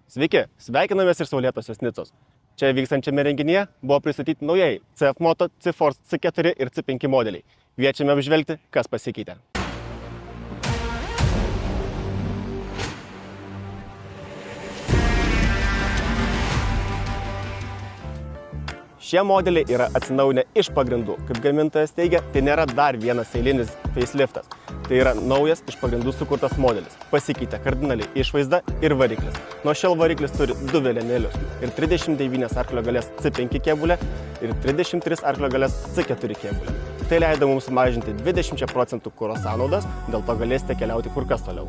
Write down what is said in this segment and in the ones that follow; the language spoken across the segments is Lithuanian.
Sveiki, sveikinamės iš saulėtosios Nicos. Čia vykstančiame renginyje buvo pristatyti naujai CF Moto, C-Force C4 ir C5 modeliai. Kviečiame apžvelgti, kas pasikeitė. Šie modeliai yra atsinaujinę iš pagrindų. Kaip gamintojas teigia, tai nėra dar vienas eilinis faceliftas. Tai yra naujas iš pagrindų sukurtas modelis. Pasikeitė kardinaliai išvaizda ir variklis. Nuo šiol variklis turi 2 velenėlius ir 39 arklio galės C5 kėbulę ir 33 arklio galės C4 kėbulę. Tai leido mums mažinti 20% kuro sąnaudas, dėl to galėsite keliauti kur kas toliau.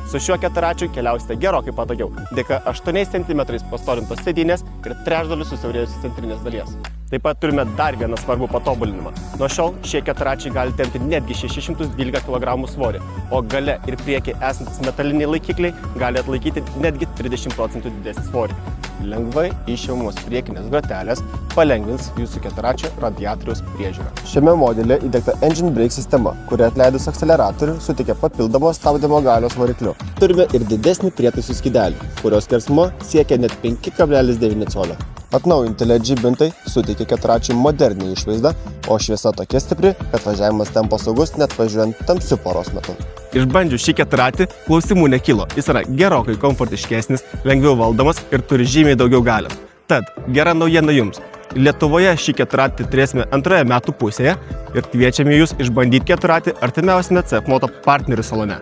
Su šiuo keturračiu keliausite gerokai patogiau, dėka 8 cm pastorintos sėdynės ir trečdaliu susiaurėjusios centrinės dalies. Taip pat turime dar vieną svarbų patobulinimą. Nuo šiol šie keturračiai gali tempti netgi 612 kg svorį, o gale ir priekį esantis metaliniai laikikliai gali atlaikyti netgi 30% didesnį svorį. Lengvai išjungamos priekinės grotelės palengvins jūsų keturračio radiatoriaus priežiūrą. Šiame modelyje įdiegta engine brake sistema, kuri atleidus akceleratorių suteikia papildomos stabdymo galios varikliu. Turime ir didesnį prietaisų skydelį, kurios skersmuo siekia net 5,9 colio. Atnaujinti LED žibintai suteikia keturračiui modernią išvaizdą, o šviesa tokia stipri, kad važiavimas tampa saugus net važiuojant tamsiu paros metu. Išbandžius šį keturratį, klausimų nekilo. Jis yra gerokai komfortiškesnis, lengviau valdomas ir turi žymiai daugiau galios. Tad, gera naujiena jums. Lietuvoje šį keturratį turėsime antroje metų pusėje ir kviečiame jūs išbandyti keturratį artimiausiame CF Moto partnerių salone.